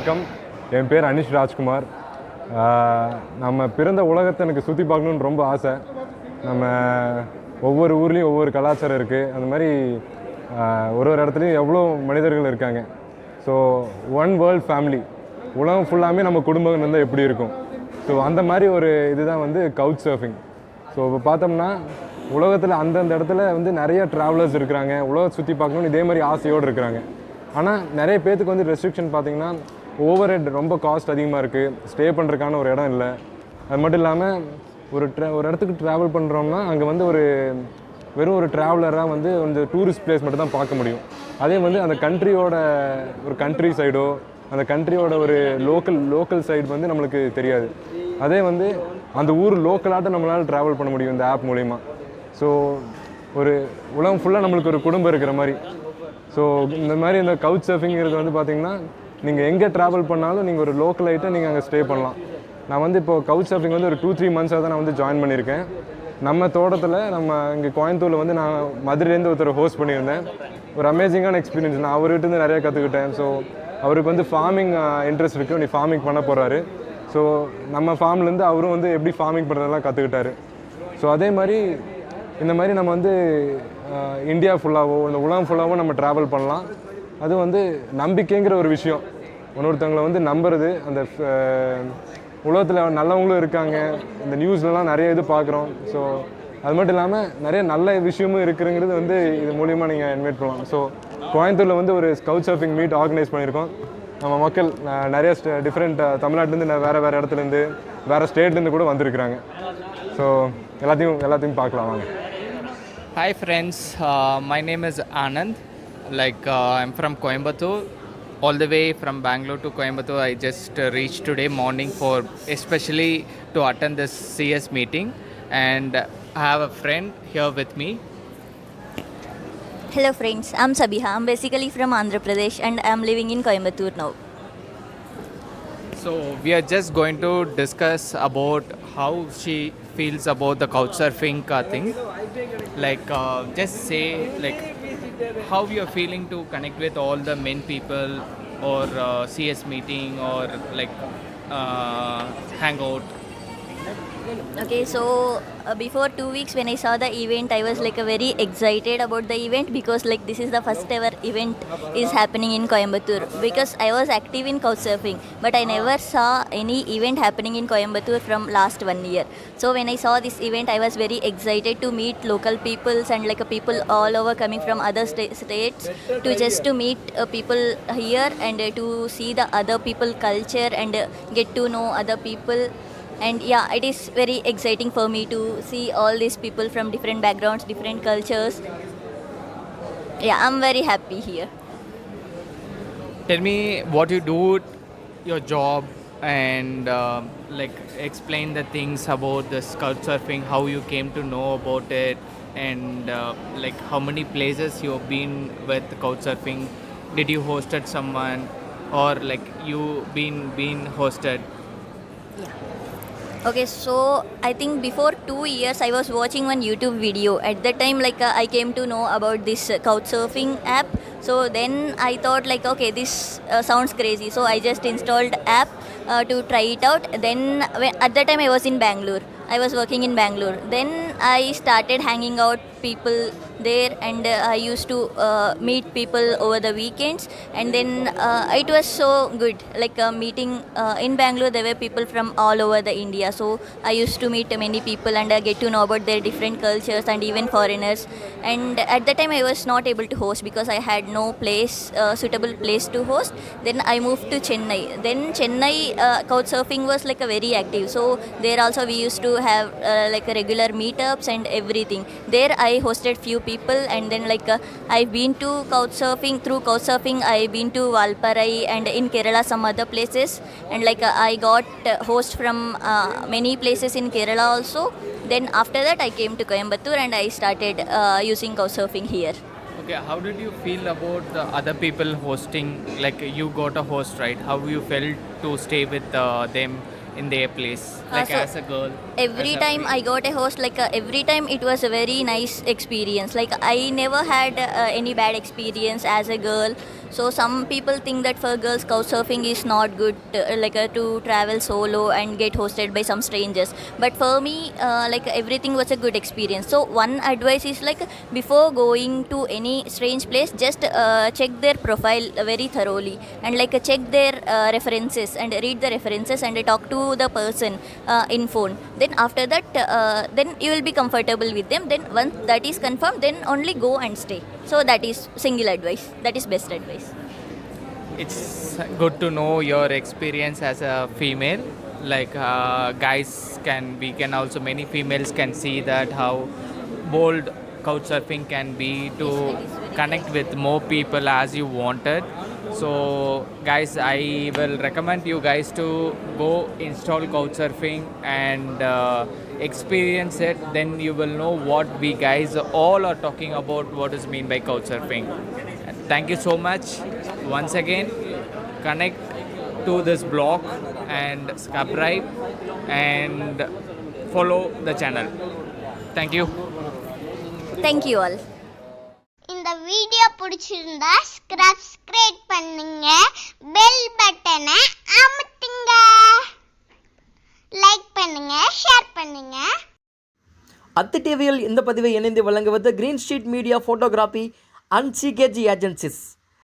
வணக்கம். என் பேர் அனிஷ் ராஜ்குமார். நம்ம பிறந்த உலகத்தை எனக்கு சுற்றி பார்க்கணுன்னு ரொம்ப ஆசை. நம்ம ஒவ்வொரு ஊர்லேயும் ஒவ்வொரு கலாச்சாரம் இருக்குது. அந்த மாதிரி ஒரு இடத்துலையும் எவ்வளோ மனிதர்கள் இருக்காங்க. ஸோ ஒன் வேர்ல்ட் ஃபேமிலி, உலகம் ஃபுல்லாமே நம்ம குடும்பம் இருந்தால் எப்படி இருக்கும். ஸோ அந்த மாதிரி ஒரு இதுதான் வந்து கவுச் சர்ஃபிங். ஸோ இப்போ பார்த்தோம்னா உலகத்தில் அந்தந்த இடத்துல வந்து நிறைய ட்ராவலர்ஸ் இருக்கிறாங்க, உலகத்தை சுற்றி பார்க்கணுன்னு இதே மாதிரி ஆசையோடு இருக்கிறாங்க. ஆனால் நிறைய பேர்த்துக்கு வந்து ரெஸ்ட்ரிக்ஷன் பார்த்திங்கன்னா ஓவர் ஹெட், ரொம்ப காஸ்ட் அதிகமாக இருக்குது, ஸ்டே பண்ணுறதுக்கான ஒரு இடம் இல்லை. அது மட்டும் இல்லாமல் ஒரு இடத்துக்கு ட்ராவல் பண்ணுறோம்னா அங்கே வந்து வெறும் ஒரு ட்ராவலராக வந்து அந்த டூரிஸ்ட் பிளேஸ் மட்டும் தான் பார்க்க முடியும். அதே வந்து அந்த கண்ட்ரியோட ஒரு கண்ட்ரி சைடோ அந்த கண்ட்ரியோட ஒரு லோக்கல் சைடு வந்து நம்மளுக்கு தெரியாது. அதே வந்து அந்த ஊர் லோக்கலாட்டம் நம்மளால் ட்ராவல் பண்ண முடியும் இந்த ஆப் மூலிமா. ஸோ ஒரு உலகம் ஃபுல்லாக நம்மளுக்கு ஒரு குடும்பம் இருக்கிற மாதிரி. ஸோ இந்த மாதிரி இந்த கவுச் சர்ஃபிங்கிறது வந்து பார்த்திங்கன்னா நீங்கள் எங்கே ட்ராவல் பண்ணாலும் நீங்கள் ஒரு லோக்கல் ஐட்டம் நீங்கள் அங்கே ஸ்டே பண்ணலாம். நான் வந்து இப்போது கவுச் சர்ஃபிங் வந்து ஒரு 2-3 மந்த்ஸாக தான் நான் வந்து ஜாயின் பண்ணியிருக்கேன். நம்ம தோட்டத்தில் நம்ம இங்கே கோயம்புத்தூரில் வந்து நான் மதுரையிலேருந்து ஒருத்தர் ஹோஸ்ட் பண்ணியிருந்தேன். ஒரு அமேசிங்கான எக்ஸ்பீரியன்ஸ். நான் அவர்கிட்ட நிறையா கற்றுக்கிட்டேன். ஸோ அவருக்கு வந்து ஃபார்மிங் இன்ட்ரெஸ்ட் இருக்குது, நீ ஃபார்மிங் பண்ண போகிறாரு. ஸோ நம்ம ஃபார்ம்லேருந்து அவரும் வந்து எப்படி ஃபார்மிங் பண்ணுறதெல்லாம் கற்றுக்கிட்டாரு. ஸோ அதே மாதிரி இந்த மாதிரி நம்ம வந்து இந்தியா ஃபுல்லாகவோ இந்த உலகம் ஃபுல்லாகவோ நம்ம ட்ராவல் பண்ணலாம். அது வந்து நம்பிக்கைங்கிற ஒரு விஷயம், இன்னொருத்தவங்களை வந்து நம்புறது. அந்த உலகத்தில் நல்லவங்களும் இருக்காங்க, இந்த நியூஸ்லலாம் நிறைய இது பார்க்குறோம். ஸோ அது மட்டும் இல்லாமல் நிறைய நல்ல விஷயமும் இருக்குங்கிறது வந்து இது மூலிமா நீங்கள் இன்வைட் பண்ணலாம். ஸோ கோயம்புத்தூரில் வந்து ஒரு கவுச் சர்ஃபிங் மீட் ஆர்கனைஸ் பண்ணியிருக்கோம். நம்ம மக்கள் நிறைய டிஃப்ரெண்ட் தமிழ்நாட்டிலேருந்து வேறு இடத்துலேருந்து வேறு ஸ்டேட்லேருந்து கூட வந்திருக்கிறாங்க. ஸோ எல்லாத்தையும் பார்க்கலாம் வாங்க. Hi friends, my name is Anand. I'm from Coimbatore. All the way from Bangalore to Coimbatore, I just reached today morning for especially to attend this CS meeting, and I have a friend here with me. Hello friends, I'm Sabiha. I'm basically from Andhra Pradesh and I'm living in Coimbatore now. So we are just going to discuss about how she feels about the couchsurfing thing. Just say how you are feeling to connect with all the men people or CS meeting or hangout. Okay, so before 2 weeks when I saw the event, I was very excited about the event because this is the first ever event is happening in Coimbatore, because I was active in couchsurfing but I never saw any event happening in Coimbatore from last 1 year. So when I saw this event, I was very excited to meet local peoples and people all over coming from other states to meet people here and to see the other people culture and get to know other people. And yeah, it is very exciting for me to see all these people from different backgrounds, different cultures. Yeah, I'm very happy here. Tell me what you do, your job, and explain the things about the couchsurfing, how you came to know about it, and how many places you have been with couchsurfing. Did you hosted someone or you been hosted? Okay, so I think before 2 years I was watching one YouTube video. At that time I came to know about this couchsurfing app. So then I thought okay, this sounds crazy. So I just installed app to try it out. Then at that time I was in Bangalore. I was working in Bangalore. Then I started hanging out people there and I used to meet people over the weekends, and then it was so good meeting in Bangalore. There were people from all over the India, so I used to meet many people and get to know about their different cultures and even foreigners. And at that time I was not able to host because I had no suitable place to host. Then I moved to Chennai. Then Chennai couchsurfing was very active, so there also we used to have regular meetups and everything. There I hosted few people, and then I've been to couchsurfing. Through couchsurfing I've been to Valparai and in Kerala some other places, and I got host from many places in Kerala also. Then after that I came to Coimbatore and I started using couchsurfing here. Okay, how did you feel about the other people hosting? You got a host, right? How you felt to stay with them in their place, like so as a girl? Every as a time fe- I got a host, like every time it was a very nice experience. Like I never had any bad experience as a girl. So some people think that for girls couch surfing is not good, to travel solo and get hosted by some strangers. But for me, like everything was a good experience. So one advice is like before going to any strange place, just check their profile very thoroughly and check their references and read the references and talk to the person in phone. Then after that, then you will be comfortable with them. Then once that is confirmed, then only go and stay. So that is single advice. That is best advice. It's good to know your experience as a female. Like we can also, many females can see that how bold couch surfing can be to connect with more people as you wanted. So, guys, I will recommend you guys to go install couch surfing and experience it. Then you will know what we guys all are talking about. What is mean by couch surfing? Thank you so much once again. Connect to this blog and subscribe and follow the channel. Thank you. Thank you all. இந்த video பிடிச்சிருந்தா subscribe பண்ணுங்க, bell பட்டனை அமுத்துங்க, like பண்ணுங்க, share பண்ணுங்க. அத்து டிவியில் இந்த பதிவை இணைந்து வழங்குவது Green Street Media Photography and CKG agencies.